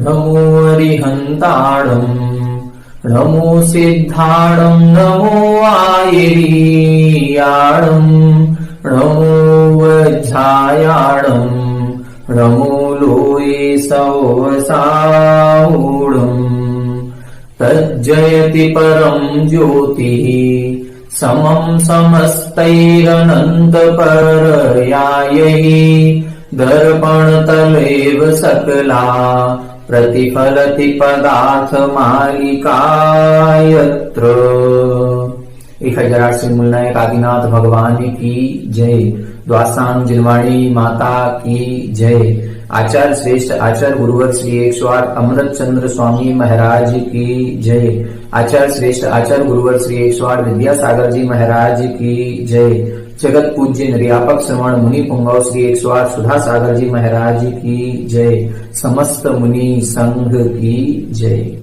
नमो अरिहन्ताणम् नमो सिद्धाणम् नमो आयरीयाणम् नमो वज्रायाणम् नमो लोये सवसाऊढम् तज्जयति परम् ज्योतिः समम् समस्तैरनन्तपरयायै दर्पणतलेव सकला प्रतिफलति पदार्थमालिका यत्र। 1008 मूलनायक आदिनाथ भगवान की जय। द्वासांग जिनवाणी माता की जय। आचार्य श्रेष्ठ आचार्य गुरुवर श्री 108 अमृत चंद्र स्वामी महाराज की जय। आचार्य श्रेष्ठ आचार्य गुरुवर श्री 108 विद्यासागर जी महाराज की जय। जगत पूज्य निर्यापक श्रवण मुनि पुंगव श्री 108 सुधा सागर जी महाराज की जय। समस्त मुनि संघ की जय।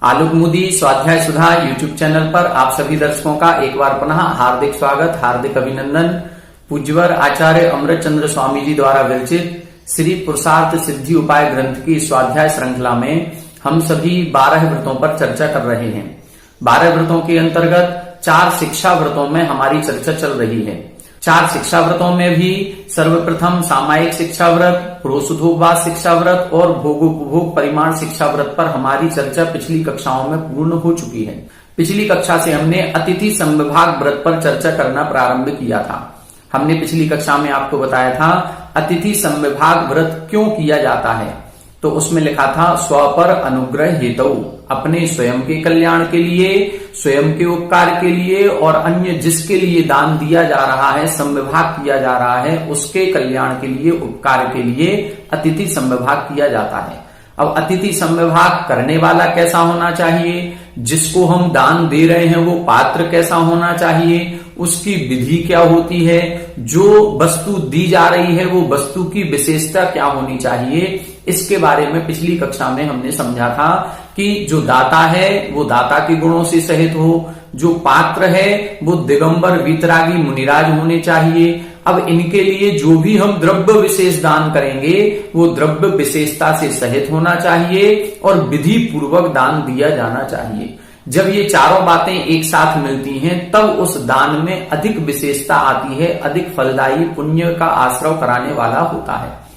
आलोक मोदी स्वाध्याय सुधा यूट्यूब चैनल पर आप सभी दर्शकों का एक बार पुनः हार्दिक स्वागत, हार्दिक अभिनंदन। पूज्यवर आचार्य अमृत चंद्र स्वामी जी द्वारा विरचित श्री पुरुषार्थ सिद्धि उपाय ग्रंथ की स्वाध्याय श्रृंखला में हम सभी 12 व्रतों पर चर्चा कर रहे हैं। 12 व्रतों के अंतर्गत 4 शिक्षा व्रतों में हमारी चर्चा चल रही है। 4 शिक्षा व्रतों में भी सर्वप्रथम सामायिक शिक्षा व्रत, प्रोसुधोपवास शिक्षा व्रत और भोगोपभोग परिमाण शिक्षा व्रत पर हमारी चर्चा पिछली कक्षाओं में पूर्ण हो चुकी है। पिछली कक्षा से हमने अतिथि संविभाग व्रत पर चर्चा करना प्रारंभ किया था। हमने पिछली कक्षा में आपको बताया था अतिथि संविभाग व्रत क्यों किया जाता है। तो उसमें लिखा था स्व पर अनुग्रह हेतु, अपने स्वयं के कल्याण के लिए, स्वयं के उपकार के लिए और अन्य जिसके लिए दान दिया जा रहा है, संविभाग किया जा रहा है, उसके कल्याण के लिए, उपकार के लिए अतिथि संविभाग किया जाता है। अब अतिथि संविभाग करने वाला कैसा होना चाहिए, जिसको हम दान दे रहे हैं वो पात्र कैसा होना चाहिए, उसकी विधि क्या होती है, जो वस्तु दी जा रही है वो वस्तु की विशेषता क्या होनी चाहिए, इसके बारे में पिछली कक्षा में हमने समझा था कि जो दाता है वो दाता के गुणों से सहित हो, जो पात्र है वो दिगंबर वीतरागी मुनिराज होने चाहिए। अब इनके लिए जो भी हम द्रव्य विशेष दान करेंगे वो द्रव्य विशेषता से सहित होना चाहिए और विधि पूर्वक दान दिया जाना चाहिए। जब ये चारों बातें एक साथ मिलती हैं तब उस दान में अधिक विशेषता आती है, अधिक फलदायी, पुण्य का आश्रय कराने वाला होता है।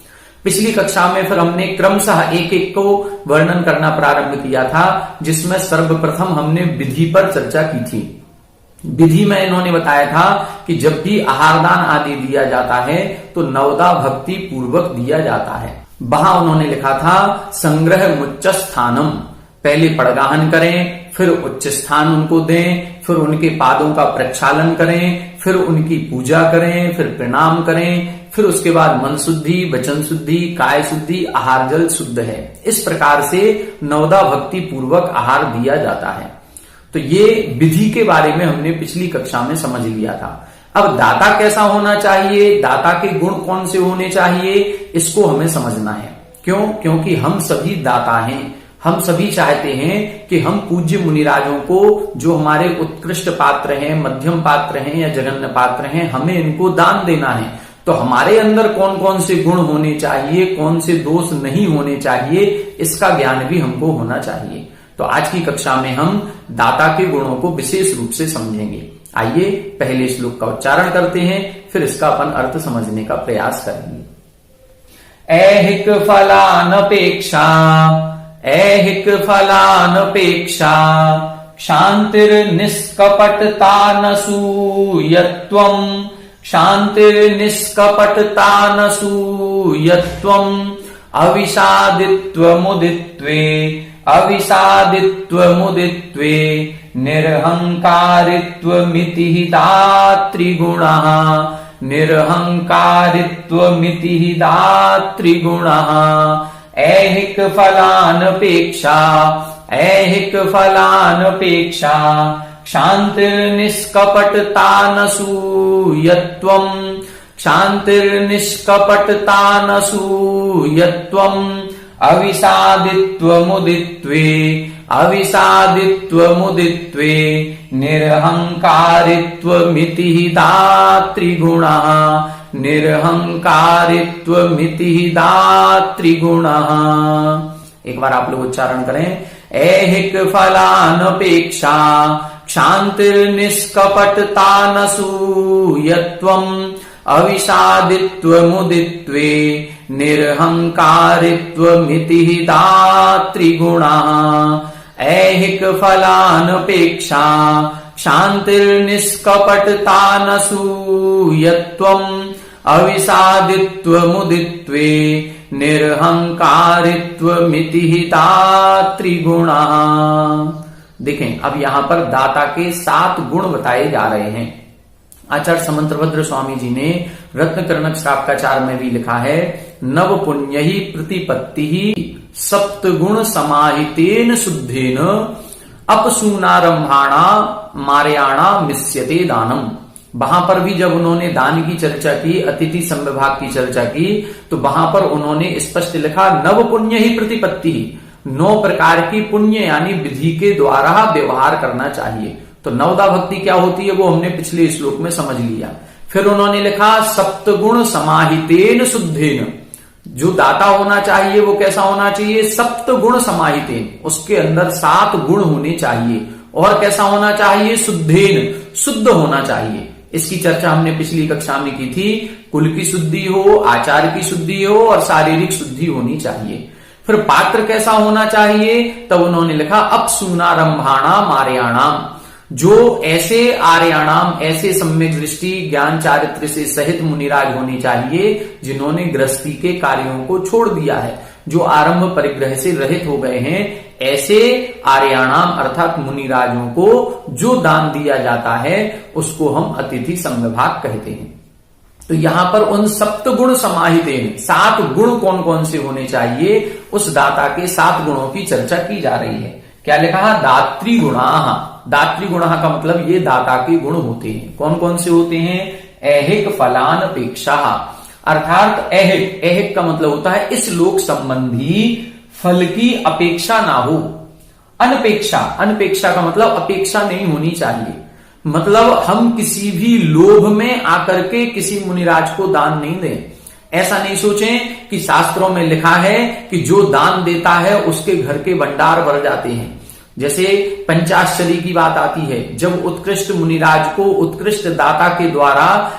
पिछली कक्षा में फिर हमने क्रमशः एक एक को वर्णन करना प्रारंभ किया था, जिसमें सर्वप्रथम हमने विधि पर चर्चा की थी। विधि में इन्होंने बताया था कि जब भी आहारदान आदि दिया जाता है तो नवदा भक्ति पूर्वक दिया जाता है। वहां उन्होंने लिखा था संग्रह मुच्च स्थानम, पहले पड़गाहन करें, फिर उच्च स्थान उनको दें, फिर उनके पादों का प्रक्षालन करें, फिर उनकी पूजा करें, फिर प्रणाम करें, फिर उसके बाद मन शुद्धि, वचन शुद्धि, काय शुद्धि, आहार जल शुद्ध है। इस प्रकार से नवदा भक्ति पूर्वक आहार दिया जाता है। तो ये विधि के बारे में हमने पिछली कक्षा में समझ लिया था। अब दाता कैसा होना चाहिए, दाता के गुण कौन से होने चाहिए, इसको हमें समझना है। क्यों? क्योंकि हम सभी दाता हैं। हम सभी चाहते हैं कि हम पूज्य मुनिराजों को, जो हमारे उत्कृष्ट पात्र हैं, मध्यम पात्र हैं या जघन्य पात्र हैं, हमें इनको दान देना है। तो हमारे अंदर कौन कौन से गुण होने चाहिए, कौन से दोष नहीं होने चाहिए, इसका ज्ञान भी हमको होना चाहिए। तो आज की कक्षा में हम दाता के गुणों को विशेष रूप से समझेंगे। आइए पहले श्लोक का उच्चारण करते हैं, फिर इसका अपन अर्थ समझने का प्रयास करेंगे। ऐहिक फलानपेक्षा, ऐहिक फलानपेक्षा शांतिर्निष्कपटता न सूयत्वम्, शांतिर्निष्कपटता न सूयत्वम् अविषादित्वमुदित्वे, अविषादित्वमुदित्वे निरहंकारित्वमिति दातृगुणः, निरहंकारित्वमिति दातृगुणः। ऐहिक फलानपेक्षा, ऐहिक फलानपेक्षा शांतिर्निष्कपटता न सूयत्वम्, शांतिर्निष्कपटता न सूयत्वम् अविषादित्वमुदित्वे, अविषादित्वमुदित्वे निरहंकारित्वमिति दातृगुणः, निरहंकारित्वमिति दातृगुणः। एक बार आप लोग उच्चारण करें, ऐहिक फलानपेक्षा क्षान्तिर्निष्कपटता नसूयत्वम् अविषादित्वमुदित्वे निर्हंकारित्वमिति दातृगुणः। ऐहिक फलानपेक्षा क्षान्तिर्निष्कपटता नसूयत्वम् अविषादित्वमुदित्वे निर्हंकारित्वमिति दातृगुणः। देखें, अब यहां पर दाता के 7 गुण बताए जा रहे हैं। आचार्य समंतभद्र स्वामी जी ने रत्नकर्णक श्रावकाचार में भी लिखा है, नव पुण्य ही प्रतिपत्ति ही सप्तगुण समाहितेन शुद्धेन अपसूनारंभाणा मार्याणा मिस्यते दानम। वहां पर भी जब उन्होंने दान की चर्चा की, अतिथि संविभाग की चर्चा की, तो वहां पर उन्होंने स्पष्ट लिखा, नव पुण्य ही प्रतिपत्ति, 9 प्रकार की पुण्य यानी विधि के द्वारा व्यवहार करना चाहिए। तो नवदा भक्ति क्या होती है वो हमने पिछले श्लोक में समझ लिया। फिर उन्होंने लिखा, सप्तगुण समाहितेन शुद्धेन, जो दाता होना चाहिए वो कैसा होना चाहिए, सप्तगुण समाहितेन, उसके अंदर 7 गुण होने चाहिए। और कैसा होना चाहिए, शुद्धेन, शुद्ध होना चाहिए। इसकी चर्चा हमने पिछली कक्षा में की थी। कुल की शुद्धि हो, आचार की शुद्धि हो और शारीरिक शुद्धि होनी चाहिए। फिर पात्र कैसा होना चाहिए, तब उन्होंने लिखा, अपसूनारंभाणा मार्याणाम, जो ऐसे आर्याणाम, ऐसे सम्यक दृष्टि ज्ञान चारित्र से सहित मुनिराज होनी चाहिए जिन्होंने गृहस्थी के कार्यों को छोड़ दिया है, जो आरंभ परिग्रह से रहित हो गए हैं। ऐसे आर्याणाम अर्थात मुनिराजों को जो दान दिया जाता है उसको हम अतिथि संविभाग कहते हैं। तो यहां पर उन सप्तगुण समाहितेन, 7 गुण कौन कौन से होने चाहिए, उस दाता के 7 गुणों की चर्चा की जा रही है। क्या लिखा है, दातृगुणाः। दातृगुणाः का मतलब ये दाता के गुण होते हैं। कौन कौन से होते हैं, ऐहिक फलानपेक्षा, अर्थात ऐहिक, ऐहिक का मतलब होता है इस लोक संबंधी फल की अपेक्षा ना हो। अनपेक्षा, अनपेक्षा का मतलब अपेक्षा नहीं होनी चाहिए। मतलब हम किसी भी लोभ में आकर के किसी मुनिराज को दान नहीं दें। ऐसा नहीं सोचें कि शास्त्रों में लिखा है कि जो दान देता है उसके घर के भंडार भर जाते हैं। जैसे पंचाश्चरी की बात आती है, जब उत्कृष्ट मुनिराज को उत्कृष्ट दाता के द्वारा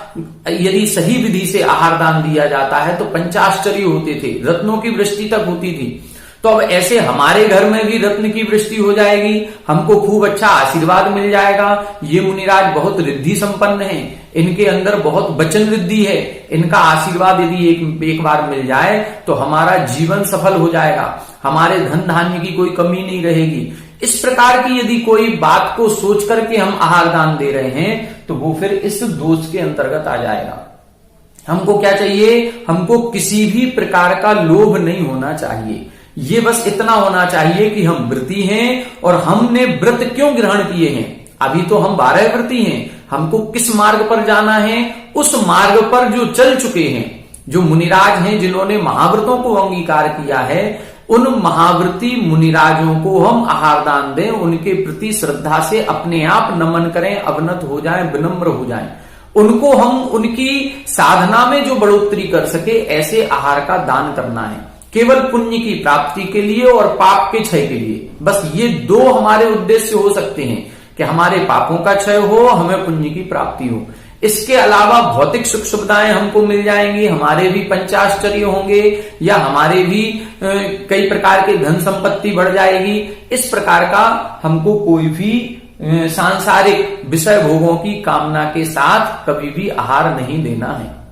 यदि सही विधि से आहार दान दिया जाता है तो पंचाश्चरी होते थे, रत्नों की वृष्टि तक होती थी। तो अब ऐसे हमारे घर में भी रत्न की वृष्टि हो जाएगी, हमको खूब अच्छा आशीर्वाद मिल जाएगा। ये मुनिराज बहुत रिद्धि संपन्न है, इनके अंदर बहुत वचन वृद्धि है, इनका आशीर्वाद यदि एक बार मिल जाए तो हमारा जीवन सफल हो जाएगा, हमारे धन धान्य की कोई कमी नहीं रहेगी। इस प्रकार की यदि कोई बात को सोच करके हम आहार दान दे रहे हैं तो वो फिर इस दोष के अंतर्गत आ जाएगा। हमको क्या चाहिए, हमको किसी भी प्रकार का लोभ नहीं होना चाहिए। ये बस इतना होना चाहिए कि हम व्रती हैं और हमने व्रत क्यों ग्रहण किए हैं। अभी तो हम 12 व्रती हैं, हमको किस मार्ग पर जाना है, उस मार्ग पर जो चल चुके हैं, जो मुनिराज हैं जिन्होंने महाव्रतों को अंगीकार किया है, उन महाव्रती मुनिराजों को हम आहार दान दें, उनके प्रति श्रद्धा से अपने आप नमन करें, अवनत हो जाएं, विनम्र हो जाएं। उनको हम उनकी साधना में जो बढ़ोतरी कर सके ऐसे आहार का दान करना है, केवल पुण्य की प्राप्ति के लिए और पाप के क्षय के लिए। बस ये 2 हमारे उद्देश्य हो सकते हैं कि हमारे पापों का क्षय हो, हमें पुण्य की प्राप्ति हो। इसके अलावा भौतिक सुख सुविधाएं हमको मिल जाएंगी, हमारे भी पंचाश्चर्य होंगे या हमारे भी कई प्रकार के धन संपत्ति बढ़ जाएगी। इस प्रकार का हमको कोई भी सांसारिक विषय भोगों की कामना के साथ कभी भी आहार नहीं देना है।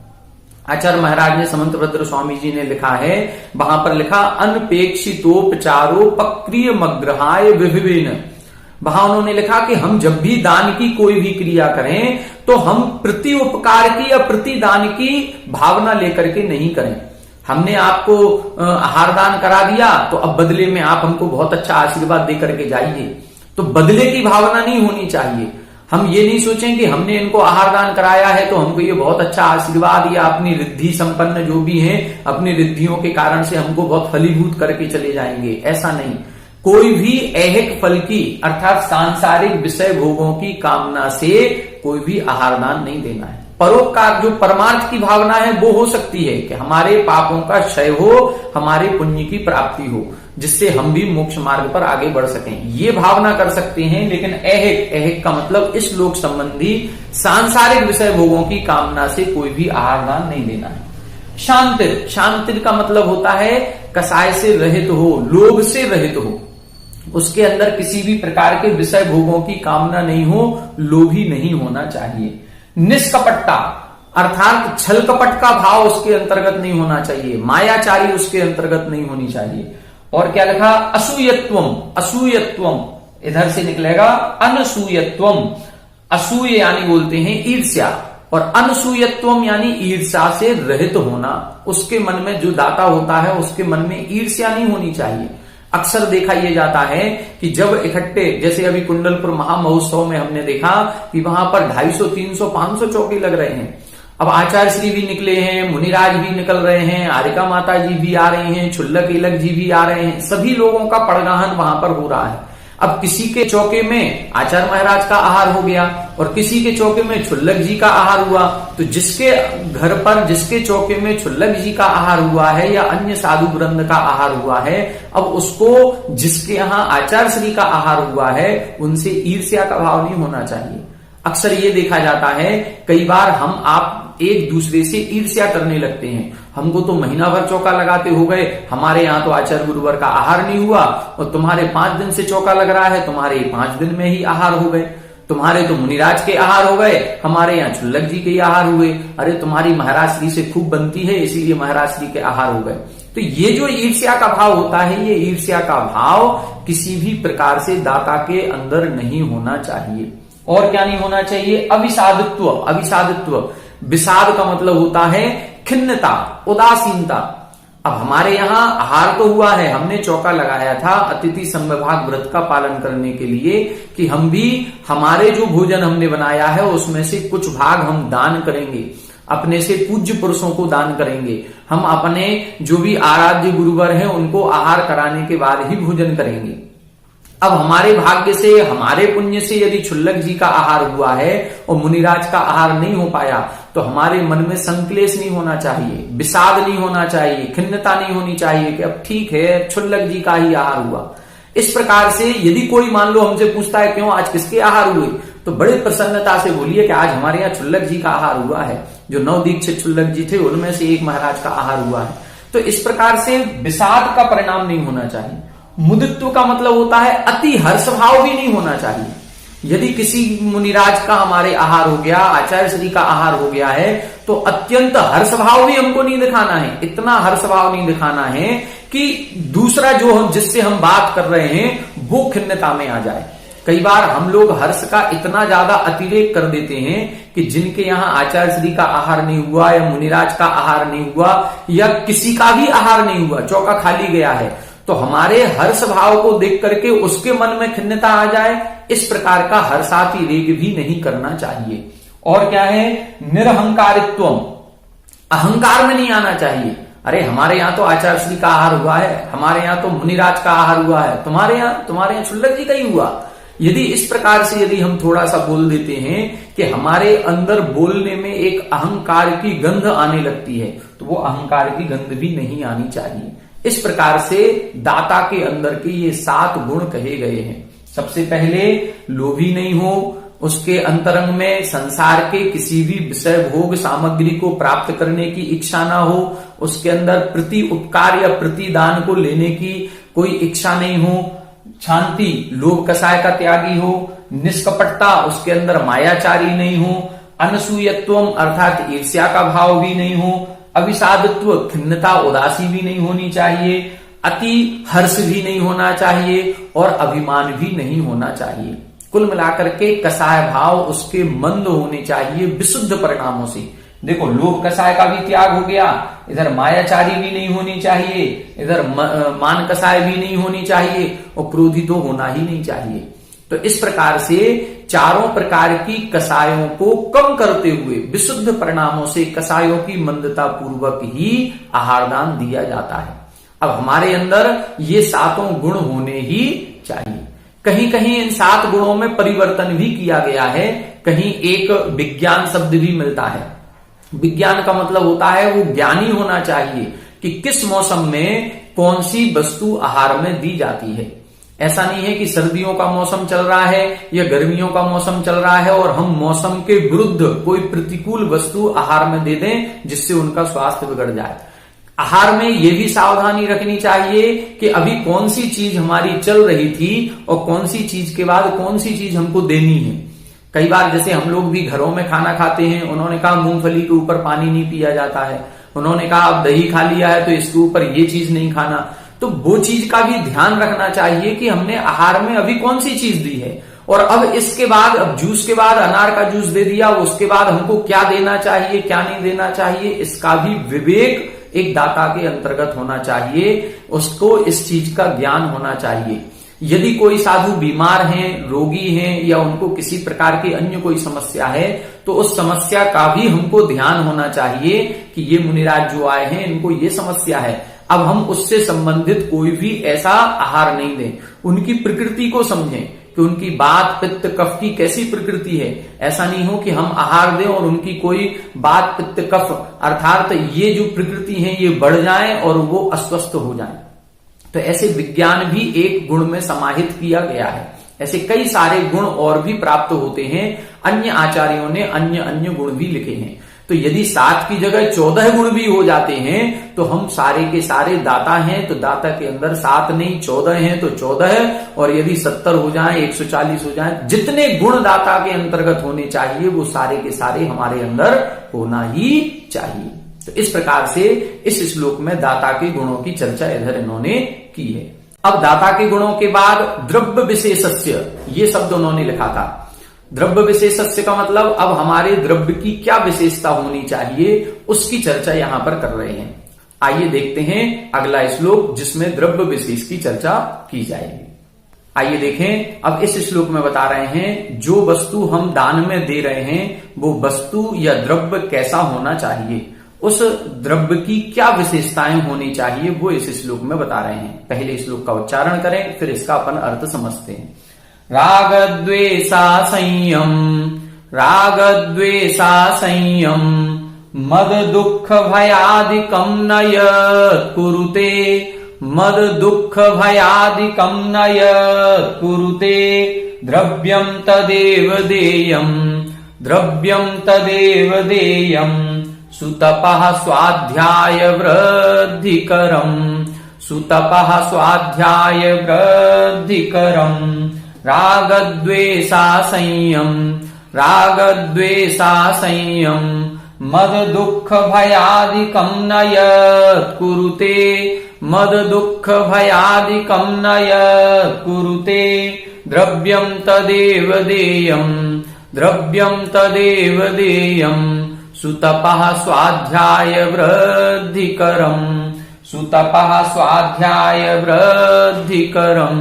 आचार्य महाराज ने समंतभद्र स्वामी जी ने लिखा है, वहां पर लिखा, अनपेक्षितोपचारो पक्रिय मग्रहाय विभिन्न। वहां उन्होंने लिखा कि हम जब भी दान की कोई भी क्रिया करें तो हम प्रति उपकार की या प्रति दान की भावना लेकर के नहीं करें। हमने आपको आहार दान करा दिया तो अब बदले में आप हमको बहुत अच्छा आशीर्वाद दे करके जाइए, तो बदले की भावना नहीं होनी चाहिए। हम ये नहीं सोचें कि हमने इनको आहार दान कराया है तो हमको ये बहुत अच्छा आशीर्वाद या अपनी रिद्धि संपन्न जो भी है अपनी रिद्धियों के कारण से हमको बहुत फलीभूत करके चले जाएंगे। ऐसा नहीं, कोई भी ऐहिक फल की अर्थात सांसारिक विषय भोगों की कामना से कोई भी आहार दान नहीं देना है। परोपकार जो परमार्थ की भावना है वो हो सकती है कि हमारे पापों का क्षय हो, हमारे पुण्य की प्राप्ति हो। जिससे हम भी मोक्ष मार्ग पर आगे बढ़ सकें, ये भावना कर सकते हैं। लेकिन ऐहिक, ऐहिक का मतलब इस लोक संबंधी सांसारिक विषय भोगों की कामना से कोई भी आहार दान नहीं लेना है। शांतिर, शांतिर का मतलब होता है कसाय से रहित हो, लोभ से रहित हो, उसके अंदर किसी भी प्रकार के विषय भोगों की कामना नहीं हो, लोभी नहीं होना चाहिए। निष्कपटता अर्थात छल कपट का भाव उसके अंतर्गत नहीं होना चाहिए, मायाचारी उसके अंतर्गत नहीं होनी चाहिए। और क्या लिखा, असूयत्वम, असूयत्वम इधर से निकलेगा अनसूयत्वम। असूय यानी बोलते हैं ईर्ष्या, और अनसूयत्वम यानी ईर्ष्या से रहित होना। उसके मन में जो दाता होता है उसके मन में ईर्ष्या नहीं होनी चाहिए। अक्सर देखा यह जाता है कि जब इकट्ठे, जैसे अभी कुंडलपुर महामहोत्सव में हमने देखा कि वहां पर 250, 300, 500 चौके लग रहे हैं। अब आचार्य श्री भी निकले हैं, मुनिराज भी निकल रहे हैं, आरिका माता जी भी आ रही हैं, छुल्लक इलक जी भी आ रहे हैं, सभी लोगों का पड़गाहन वहां पर हो रहा है। अब किसी के चौके में आचार्य महाराज का आहार हो गया और किसी के चौके में छुल्लक जी का आहार हुआ, तो जिसके घर पर, जिसके चौके में छुल्लक जी का आहार हुआ है या अन्य साधु वृंद का आहार हुआ है, अब उसको जिसके यहाँ आचार्य श्री का आहार हुआ है उनसे ईर्ष्या का भाव नहीं होना चाहिए। अक्सर ये देखा जाता है, कई बार हम आप एक दूसरे से ईर्ष्या करने लगते हैं। हमको तो महीना भर चौका लगाते हो गए, हमारे यहाँ तो आचार्य गुरुवर का आहार नहीं हुआ, और तुम्हारे 5 दिन से चौका लग रहा है, तुम्हारे 5 दिन में ही आहार हो गए। तुम्हारे तो मुनिराज के आहार हो गए, हमारे यहाँ छुल्लक जी के आहार हुए। अरे तुम्हारी महाराज श्री से खूब बनती है, इसीलिए महाराज श्री के आहार हो गए। तो ये जो ईर्ष्या का भाव होता है, ये ईर्ष्या का भाव किसी भी प्रकार से दाता के अंदर नहीं होना चाहिए। और क्या नहीं होना चाहिए, अविषादित्व। अविषादित्व, विषाद का मतलब होता है खिन्नता, उदासीनता। अब हमारे यहाँ आहार तो हुआ है, हमने चौका लगाया था अतिथि समविभाग व्रत का पालन करने के लिए कि हम भी हमारे जो भोजन हमने बनाया है उसमें से कुछ भाग हम दान करेंगे, अपने से पूज्य पुरुषों को दान करेंगे। हम अपने जो भी आराध्य गुरुवर हैं उनको आहार कराने के बाद ही भोजन करेंगे। अब हमारे भाग्य से, हमारे पुण्य से यदि छुल्लक जी का आहार हुआ है और मुनिराज का आहार नहीं हो पाया, तो हमारे मन में संक्लेश नहीं होना चाहिए, विषाद नहीं होना चाहिए, खिन्नता नहीं होनी चाहिए कि अब ठीक है छुल्लक जी का ही आहार हुआ। इस प्रकार से यदि कोई मान लो हमसे पूछता है क्यों आज किसके आहार हुए, तो बड़े प्रसन्नता से बोलिए कि आज हमारे यहाँ छुल्लक जी का आहार हुआ है। जो 9 दीक्षित छुल्लक जी थे उनमें से एक महाराज का आहार हुआ है। तो इस प्रकार से विषाद का परिणाम नहीं होना चाहिए। मुदित्व का मतलब होता है अति हर्ष भाव भी नहीं होना चाहिए। यदि किसी मुनिराज का हमारे आहार हो गया, आचार्य श्री का आहार हो गया है, तो अत्यंत हर्ष भाव भी हमको नहीं दिखाना है। इतना हर्ष भाव नहीं दिखाना है कि दूसरा जो हम जिससे हम बात कर रहे हैं वो खिन्नता में आ जाए। कई बार हम लोग हर्ष का इतना ज्यादा अतिरेक कर देते हैं कि जिनके यहाँ आचार्य श्री का आहार नहीं हुआ या मुनिराज का आहार नहीं हुआ या किसी का भी आहार नहीं हुआ, चौका खाली गया है, तो हमारे हर्ष भाव को देख करके उसके मन में खिन्नता आ जाए, इस प्रकार का हर्षातिरेक भी नहीं करना चाहिए। और क्या है, निरहंकारित्व, अहंकार में नहीं आना चाहिए। अरे हमारे यहाँ तो आचार्य श्री का आहार हुआ है, हमारे यहाँ तो मुनिराज का आहार हुआ है, तुम्हारे यहाँ छुल्लक जी का ही हुआ। यदि इस प्रकार से यदि हम थोड़ा सा बोल देते हैं कि हमारे अंदर बोलने में एक अहंकार की गंध आने लगती है, तो वो अहंकार की गंध भी नहीं आनी चाहिए। इस प्रकार से दाता के अंदर के ये 7 गुण कहे गए हैं। सबसे पहले लोभी नहीं हो, उसके अंतरंग में संसार के किसी भी विषय भोग सामग्री को प्राप्त करने की इच्छा ना हो, उसके अंदर प्रति उपकार या प्रतिदान को लेने की कोई इच्छा नहीं हो, शांति लोभ कसाय का त्यागी हो, निष्कपटता उसके अंदर मायाचारी नहीं हो, अनसूयत्व अर्थात ईर्ष्या का भाव भी नहीं हो, अविषादित्व खिन्नता उदासी भी नहीं होनी चाहिए, अति हर्ष भी नहीं होना चाहिए और अभिमान भी नहीं होना चाहिए। कुल मिलाकर के कसाय भाव उसके मंद होने चाहिए विशुद्ध परिणामों से। देखो लोभ कसाय का भी त्याग हो गया, इधर मायाचारी भी नहीं होनी चाहिए, इधर मान कसाय भी नहीं होनी चाहिए और क्रोधी तो होना ही नहीं चाहिए। तो इस प्रकार से चारों प्रकार की कसायों को कम करते हुए विशुद्ध परिणामों से कसायों की मंदता पूर्वक ही आहारदान दिया जाता है। अब हमारे अंदर ये 7 गुण होने ही चाहिए। कहीं कहीं इन 7 गुणों में परिवर्तन भी किया गया है, कहीं एक विज्ञान शब्द भी मिलता है। विज्ञान का मतलब होता है वो ज्ञानी होना चाहिए कि किस मौसम में कौन सी वस्तु आहार में दी जाती है। ऐसा नहीं है कि सर्दियों का मौसम चल रहा है या गर्मियों का मौसम चल रहा है और हम मौसम के विरुद्ध कोई प्रतिकूल वस्तु आहार में दे दें जिससे उनका स्वास्थ्य बिगड़ जाए। आहार में ये भी सावधानी रखनी चाहिए कि अभी कौन सी चीज हमारी चल रही थी और कौन सी चीज के बाद कौन सी चीज हमको देनी है। कई बार जैसे हम लोग भी घरों में खाना खाते हैं, उन्होंने कहा मूंगफली के ऊपर पानी नहीं पिया जाता है, उन्होंने कहा अब दही खा लिया है तो इसके ऊपर ये चीज नहीं खाना, तो वो चीज का भी ध्यान रखना चाहिए कि हमने आहार में अभी कौन सी चीज दी है और अब इसके बाद, अब जूस के बाद अनार का जूस दे दिया, उसके बाद हमको क्या देना चाहिए क्या नहीं देना चाहिए, इसका भी विवेक एक दाता के अंतर्गत होना चाहिए। उसको इस चीज का ज्ञान होना चाहिए। यदि कोई साधु बीमार हैं, रोगी हैं या उनको किसी प्रकार की अन्य कोई समस्या है तो उस समस्या का भी हमको ध्यान होना चाहिए कि ये मुनिराज जो आए हैं इनको ये समस्या है, अब हम उससे संबंधित कोई भी ऐसा आहार नहीं दें। उनकी प्रकृति को समझें कि उनकी बात पित्त कफ की कैसी प्रकृति है। ऐसा नहीं हो कि हम आहार दें और उनकी कोई बात पित्त कफ अर्थात ये जो प्रकृति है ये बढ़ जाए और वो अस्वस्थ हो जाए। तो ऐसे विज्ञान भी एक गुण में समाहित किया गया है। ऐसे कई सारे गुण और भी प्राप्त होते हैं। अन्य आचार्यों ने अन्य अन्य गुण भी लिखे हैं। तो यदि 7 की जगह 14 गुण भी हो जाते हैं तो हम सारे के सारे दाता हैं, तो दाता के अंदर 7 नहीं 14 हैं तो 14 है, और यदि 70 हो जाए 140 हो जाए, जितने गुण दाता के अंतर्गत होने चाहिए वो सारे के सारे हमारे अंदर होना ही चाहिए। तो इस प्रकार से इस श्लोक में दाता के गुणों की चर्चा इधर इन्होंने की है। अब दाता के गुणों के बाद द्रव्य विशेषस्य ये शब्द उन्होंने लिखा था। द्रव्य विशेषस्य का मतलब अब हमारे द्रव्य की क्या विशेषता होनी चाहिए उसकी चर्चा यहां पर कर रहे हैं। आइए देखते हैं अगला श्लोक जिसमें द्रव्य विशेष की चर्चा की जाएगी। आइए देखें, अब इस श्लोक में बता रहे हैं जो वस्तु हम दान में दे रहे हैं वो वस्तु या द्रव्य कैसा होना चाहिए, उस द्रव्य की क्या विशेषताएं होनी चाहिए वो इस श्लोक में बता रहे हैं। पहले श्लोक का उच्चारण करें फिर इसका अपन अर्थ समझते हैं। राग द्वेषा संयम, राग द्वेषा संयम, मद दुख भयादिकं न यत् कुरुते, मद दुख भयादिकं न यत् कुरुते, द्रव्यं तदेव देयं, द्रव्यं तदेव देयं, सुतपः स्वाध्याय वृद्धिकरं, सुतपः स्वाध्याय वृद्धिकरं, रागद्वेषा संयम, रागद्वेषा संयम, मद दुख भयादिकं न यत् कुरुते, मद दुख भयादिकं न यत् कुरुते, द्रव्यं तदेव देयं, द्रव्यं तदेव देयं, सुतपः स्वाध्याय वृद्धिकरं, सुतपः स्वाध्याय वृद्धिकरं।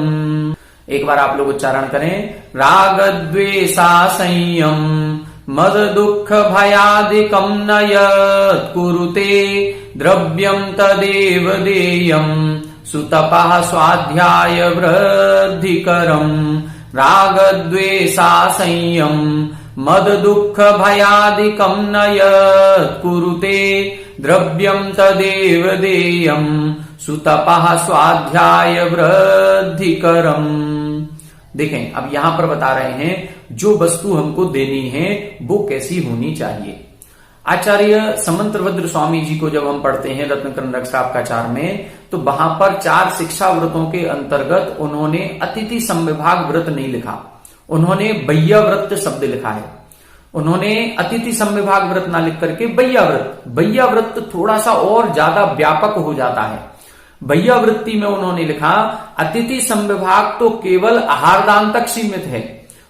एक बार आप लोग उच्चारण करें। राग द्वेषा संयम, मद दुख भयादिकं न यत् कुरुते, द्रव्यं तदेव देयं, सुतपः स्वाध्याय वृद्धिकरं, राग द्वेषा संयम, मद दुख भयादिकं न यत् कुरुते, द्रव्यं तदेव देयं, सुतपः स्वाध्याय वृद्धिकरं। देखें, अब यहां पर बता रहे हैं जो वस्तु हमको देनी है वो कैसी होनी चाहिए। आचार्य समंतभद्र स्वामी जी को जब हम पढ़ते हैं रत्नकरण रक्षापकाचार में तो वहां पर 4 शिक्षा व्रतों के अंतर्गत उन्होंने अतिथि संविभाग व्रत नहीं लिखा, उन्होंने बय्या व्रत शब्द लिखा है। उन्होंने अतिथि संविभाग व्रत ना लिख करके बय्या व्रत, बय्या व्रत थोड़ा सा और ज्यादा व्यापक हो जाता है। बय्या वृत्ति में उन्होंने लिखा अतिथि संविभाग तो केवल आहार दान तक सीमित है,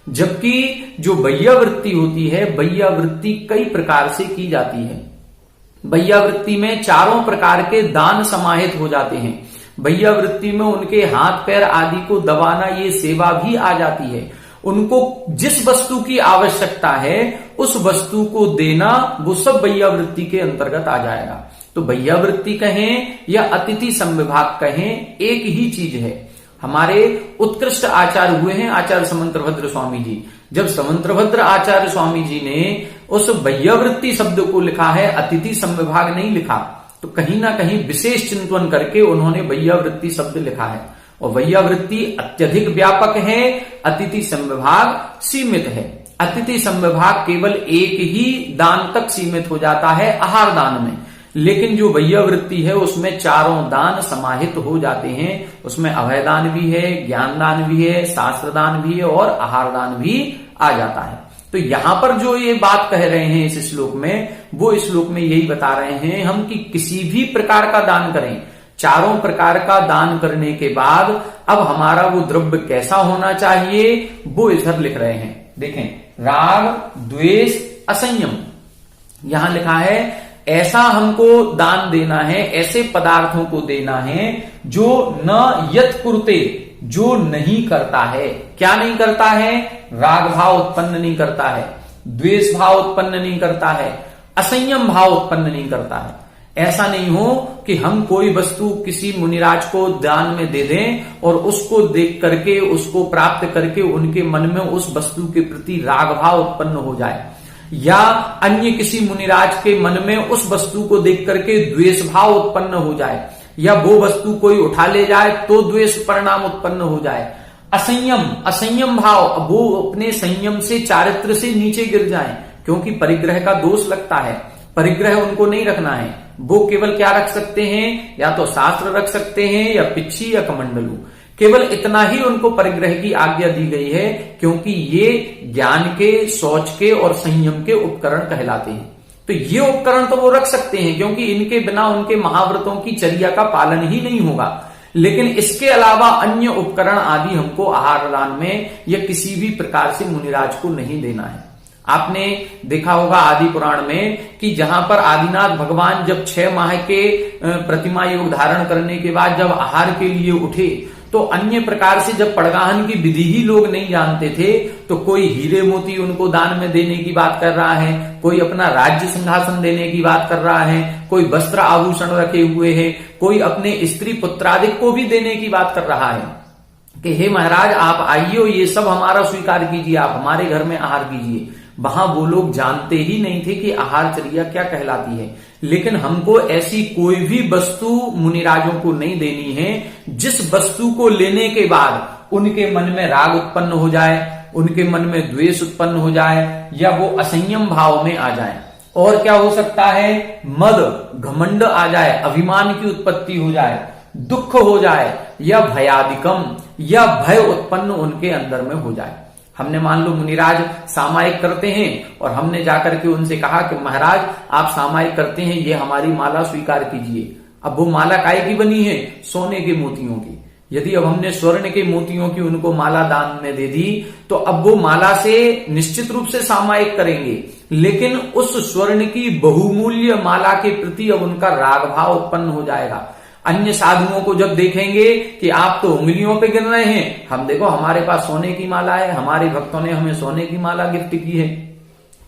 जबकि जो बय्या वृत्ति होती है बय्या वृत्ति कई प्रकार से की जाती है। बय्या वृत्ति में 4 प्रकार के दान समाहित हो जाते हैं। बय्या वृत्ति में उनके हाथ पैर आदि को दबाना ये सेवा भी आ जाती है। उनको जिस वस्तु की आवश्यकता है उस वस्तु को देना वो सब बय्या वृत्ति के अंतर्गत आ जाएगा। तो बय्या वृत्ति कहें या अतिथि संविभाग कहें एक ही चीज है। हमारे उत्कृष्ट आचार्य हुए हैं आचार्य समंतभद्र स्वामी जी। जब समंतभद्र आचार्य स्वामी जी ने उस बय्या वृत्ति शब्द को लिखा है, अतिथि संविभाग नहीं लिखा। तो कहीं ना कहीं विशेष चिंतन करके उन्होंने वैयावृत्ति शब्द लिखा है। और वैयावृत्ति अत्यधिक व्यापक है, अतिथि संविभाग सीमित है। अतिथि संविभाग केवल एक ही दान तक सीमित हो जाता है, आहार दान में, लेकिन जो वैयावृत्ति है उसमें चारों दान समाहित हो जाते हैं। उसमें अभय दान भी है, ज्ञान दान भी है, शास्त्र दान भी है और आहार दान भी आ जाता है। तो यहां पर जो ये बात कह रहे हैं इस श्लोक में, वो इस श्लोक में यही बता रहे हैं हम कि किसी भी प्रकार का दान करें, चारों प्रकार का दान करने के बाद अब हमारा वो द्रव्य कैसा होना चाहिए वो इधर लिख रहे हैं। देखें, राग द्वेष असंयम, यहां लिखा है ऐसा हमको दान देना है, ऐसे पदार्थों को देना है जो न यत कुरुते, जो नहीं करता है। क्या नहीं करता है? राग भाव उत्पन्न नहीं करता है, द्वेष भाव उत्पन्न नहीं करता है, असंयम भाव उत्पन्न नहीं करता है। ऐसा नहीं हो कि हम कोई वस्तु किसी मुनिराज को दान में दे दें और उसको देख करके, उसको प्राप्त करके उनके मन में उस वस्तु के प्रति राग भाव उत्पन्न हो जाए, या अन्य किसी मुनिराज के मन में उस वस्तु को देख करके द्वेष भाव उत्पन्न हो जाए, या वो वस्तु कोई उठा ले जाए तो द्वेष परिणाम उत्पन्न हो जाए। असंयम भाव, वो अपने संयम से, चारित्र से नीचे गिर जाएं, क्योंकि परिग्रह का दोष लगता है। परिग्रह उनको नहीं रखना है, वो केवल क्या रख सकते हैं, या तो शास्त्र रख सकते हैं या पिच्छी या कमंडलू, केवल इतना ही उनको परिग्रह की आज्ञा दी गई है, क्योंकि ये ज्ञान के, शौच के और संयम के उपकरण कहलाते हैं। तो ये उपकरण तो वो रख सकते हैं, क्योंकि इनके बिना उनके महाव्रतों की चर्या का पालन ही नहीं होगा। लेकिन इसके अलावा अन्य उपकरण आदि हमको आहार दान में या किसी भी प्रकार से मुनिराज को नहीं देना है। आपने देखा होगा आदि पुराण में कि जहां पर आदिनाथ भगवान जब 6 माह के प्रतिमा योग धारण करने के बाद जब आहार के लिए उठे, तो अन्य प्रकार से जब पड़गाहन की विधि ही लोग नहीं जानते थे, तो कोई हीरे मोती उनको दान में देने की बात कर रहा है, कोई अपना राज्य सिंहासन देने की बात कर रहा है, कोई वस्त्र आभूषण रखे हुए है, कोई अपने स्त्री पुत्रादिक को भी देने की बात कर रहा है कि हे महाराज आप आइए, ये सब हमारा स्वीकार कीजिए, आप हमारे घर में आहार कीजिए। वहां वो लोग जानते ही नहीं थे कि आहारचर्या क्या कहलाती है। लेकिन हमको ऐसी कोई भी वस्तु मुनिराजों को नहीं देनी है जिस वस्तु को लेने के बाद उनके मन में राग उत्पन्न हो जाए, उनके मन में द्वेष उत्पन्न हो जाए, या वो असंयम भाव में आ जाए। और क्या हो सकता है? मद, घमंड आ जाए, अभिमान की उत्पत्ति हो जाए, दुख हो जाए, या भयादिकम, या भय उत्पन्न उनके अंदर में हो जाए। हमने मान लो मुनिराज सामायिक करते हैं और हमने जाकर के उनसे कहा कि महाराज आप सामायिक करते हैं, ये हमारी माला स्वीकार कीजिए। अब वो माला काय की बनी है? सोने के मोतियों की। यदि अब हमने स्वर्ण के मोतियों की उनको माला दान में दे दी, तो अब वो माला से निश्चित रूप से सामायिक करेंगे, लेकिन उस स्वर्ण की बहुमूल्य माला के प्रति अब उनका राग भाव उत्पन्न हो जाएगा। अन्य साधुओं को जब देखेंगे कि आप तो उंगलियों पे गिन रहे हैं, हम देखो हमारे पास सोने की माला है, हमारे भक्तों ने हमें सोने की माला गिफ्ट की है,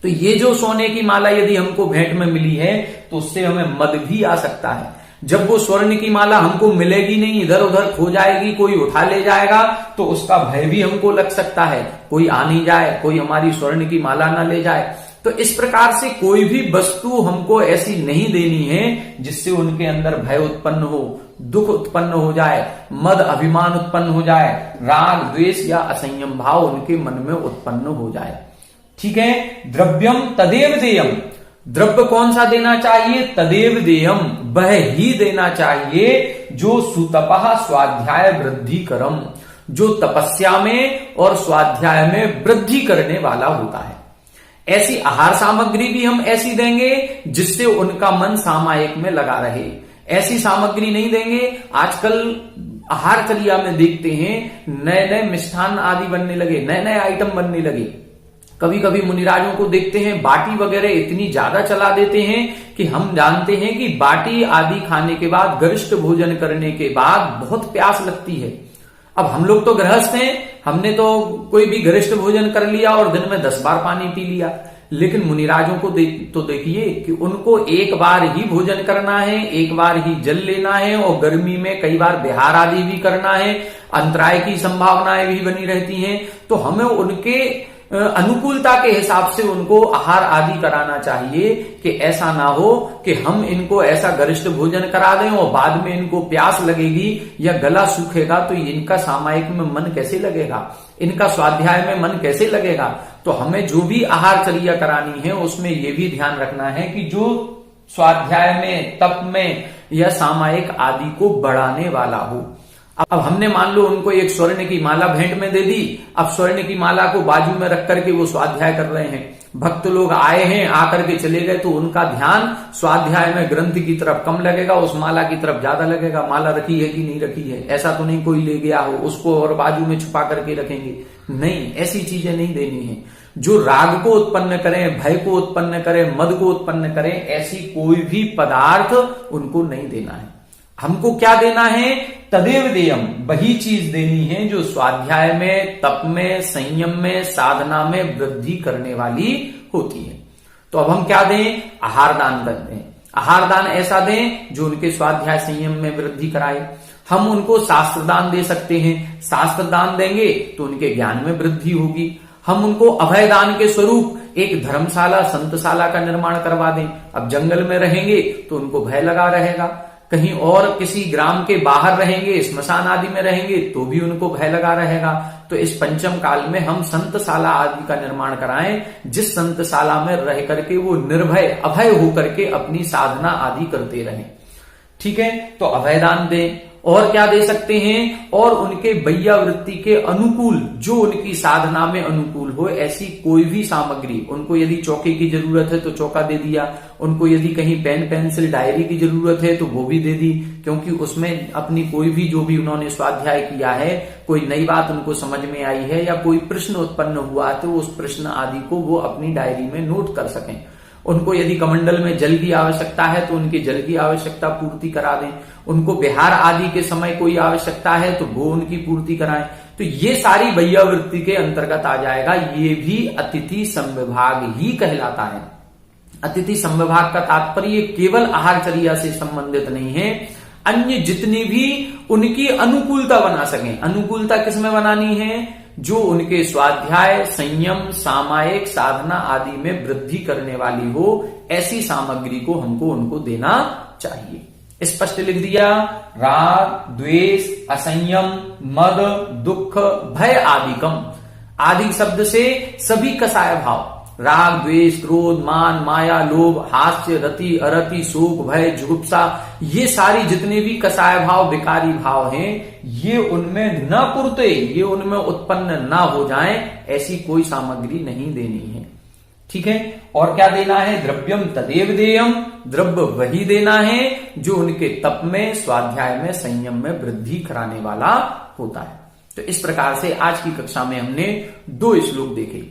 तो ये जो सोने की माला यदि हमको भेंट में मिली है तो उससे हमें मद भी आ सकता है। जब वो स्वर्ण की माला हमको मिलेगी नहीं, इधर उधर खो जाएगी, कोई उठा ले जाएगा, तो उसका भय भी हमको लग सकता है, कोई आ नहीं जाए, कोई हमारी स्वर्ण की माला ना ले जाए। तो इस प्रकार से कोई भी वस्तु हमको ऐसी नहीं देनी है जिससे उनके अंदर भय उत्पन्न हो, दुख उत्पन्न हो जाए, मद अभिमान उत्पन्न हो जाए, राग द्वेष या असंयम भाव उनके मन में उत्पन्न हो जाए। ठीक है, द्रव्यम तदेव देयम, द्रव्य कौन सा देना चाहिए? तदेव देयम, वह ही देना चाहिए जो सुतपः स्वाध्याय वृद्धि करम, जो तपस्या में और स्वाध्याय में वृद्धि करने वाला होता है। ऐसी आहार सामग्री भी हम ऐसी देंगे जिससे उनका मन सामायिक में लगा रहे। ऐसी सामग्री नहीं देंगे। आजकल आहारचर्या में देखते हैं नए नए मिष्ठान आदि बनने लगे, नए नए आइटम बनने लगे। कभी कभी मुनिराजों को देखते हैं बाटी वगैरह इतनी ज्यादा चला देते हैं कि हम जानते हैं कि बाटी आदि खाने के बाद, गरिष्ठ भोजन करने के बाद बहुत प्यास लगती है। अब हम लोग तो गृहस्थ हैं, हमने तो कोई भी गरिष्ठ भोजन कर लिया और दिन में 10 बार पानी पी लिया, लेकिन मुनिराजों को देखिए कि उनको एक बार ही भोजन करना है, एक बार ही जल लेना है, और गर्मी में कई बार विहार आदि भी करना है, अंतराय की संभावनाएं भी बनी रहती हैं। तो हमें उनके अनुकूलता के हिसाब से उनको आहार आदि कराना चाहिए, कि ऐसा ना हो कि हम इनको ऐसा गरिष्ठ भोजन करा दें और बाद में इनको प्यास लगेगी या गला सूखेगा तो इनका सामायिक में मन कैसे लगेगा, इनका स्वाध्याय में मन कैसे लगेगा। तो हमें जो भी आहारचर्या करानी है उसमें ये भी ध्यान रखना है कि जो स्वाध्याय में, तप में या सामायिक आदि को बढ़ाने वाला हो। अब हमने मान लो उनको एक स्वर्ण की माला भेंट में दे दी, अब स्वर्ण की माला को बाजू में रख करके वो स्वाध्याय कर रहे हैं, भक्त लोग आए हैं आकर के चले गए, तो उनका ध्यान स्वाध्याय में ग्रंथ की तरफ कम लगेगा, उस माला की तरफ ज्यादा लगेगा। माला रखी है कि नहीं रखी है, ऐसा तो नहीं कोई ले गया हो उसको और बाजू में छुपा करके रखेंगे, नहीं, ऐसी चीजें नहीं देनी है। जो राग को उत्पन्न करें, भय को उत्पन्न करें, मद को उत्पन्न करें, ऐसी कोई भी पदार्थ उनको नहीं देना है। हमको क्या देना है, तदेव देयम, वही चीज देनी है जो स्वाध्याय में, तप में, संयम में, साधना में वृद्धि करने वाली होती है। तो अब हम क्या दें, आहार दान करते हैं। आहार दान ऐसा दें जो उनके स्वाध्याय संयम में वृद्धि कराए। हम उनको शास्त्र दान दे सकते हैं, शास्त्र दान देंगे तो उनके ज्ञान में वृद्धि होगी। हम उनको अभय दान के स्वरूप एक धर्मशाला, संतशाला का निर्माण करवा दें। अब जंगल में रहेंगे तो उनको भय लगा रहेगा, कहीं और किसी ग्राम के बाहर रहेंगे, श्मशान आदि में रहेंगे तो भी उनको भय लगा रहेगा। तो इस पंचम काल में हम संतशाला आदि का निर्माण कराएं, जिस संतशाला में रह करके वो निर्भय, अभय होकर के अपनी साधना आदि करते रहें। ठीक है, तो अभयदान दें। और क्या दे सकते हैं, और उनके वैयावृत्ति के अनुकूल, जो उनकी साधना में अनुकूल हो, ऐसी कोई भी सामग्री। उनको यदि चौके की जरूरत है तो चौका दे दिया, उनको यदि कहीं पेन पेंसिल डायरी की जरूरत है तो वो भी दे दी, क्योंकि उसमें अपनी कोई भी जो भी उन्होंने स्वाध्याय किया है, कोई नई बात उनको समझ में आई है या कोई प्रश्न उत्पन्न हुआ तो उस प्रश्न आदि को वो अपनी डायरी में नोट कर सकें। उनको यदि कमंडल में जल की आवश्यकता है तो उनकी जल की आवश्यकता पूर्ति करा दें। उनको विहार आदि के समय कोई आवश्यकता है तो वो उनकी पूर्ति कराएं। तो ये सारी वैयावृत्ति के अंतर्गत आ जाएगा। ये भी अतिथि संविभाग ही कहलाता है। अतिथि संविभाग का तात्पर्य केवल आहारचर्या से संबंधित नहीं है, अन्य जितनी भी उनकी अनुकूलता बना सकें। अनुकूलता किसमें बनानी है, जो उनके स्वाध्याय, संयम, सामायिक, साधना आदि में वृद्धि करने वाली हो, ऐसी सामग्री को हमको उनको देना चाहिए। स्पष्ट लिख दिया। राग, द्वेष, असंयम, मद, दुख, भय आदिकम। आदि शब्द से सभी कसाय भाव, राग, द्वेष, क्रोध, मान, माया, लोभ, हास्य, रति, अरति, शोक, भय, जुगुप्सा, ये सारी जितने भी कसाय भाव, विकारी भाव हैं, ये उनमें न पुरते, ये उनमें उत्पन्न ना हो जाएं, ऐसी कोई सामग्री नहीं देनी है। ठीक है, और क्या देना है, द्रव्यम तदेव देयम, द्रव्य वही देना है जो उनके तप में, स्वाध्याय में, संयम में वृद्धि कराने वाला होता है। तो इस प्रकार से आज की कक्षा में हमने 2 श्लोक देखे।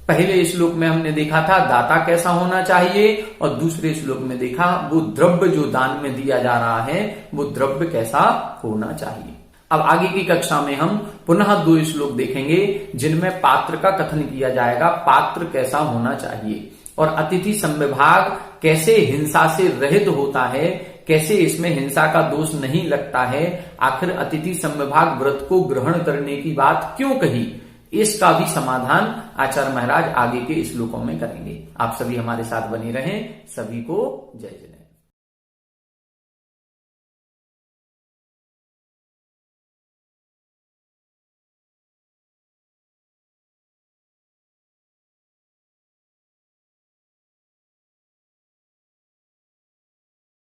पहले श्लोक में हमने देखा था दाता कैसा होना चाहिए, और दूसरे श्लोक में देखा वो द्रव्य जो दान में दिया जा रहा है वो द्रव्य कैसा होना चाहिए। अब आगे की कक्षा में हम पुनः 2 श्लोक देखेंगे जिनमें पात्र का कथन किया जाएगा, पात्र कैसा होना चाहिए, और अतिथि संविभाग कैसे हिंसा से रहित होता है, कैसे इसमें हिंसा का दोष नहीं लगता है, आखिर अतिथि संविभाग व्रत को ग्रहण करने की बात क्यों कही, इसका भी समाधान आचार्य महाराज आगे के श्लोकों में करेंगे। आप सभी हमारे साथ बने रहें। सभी को जय जय।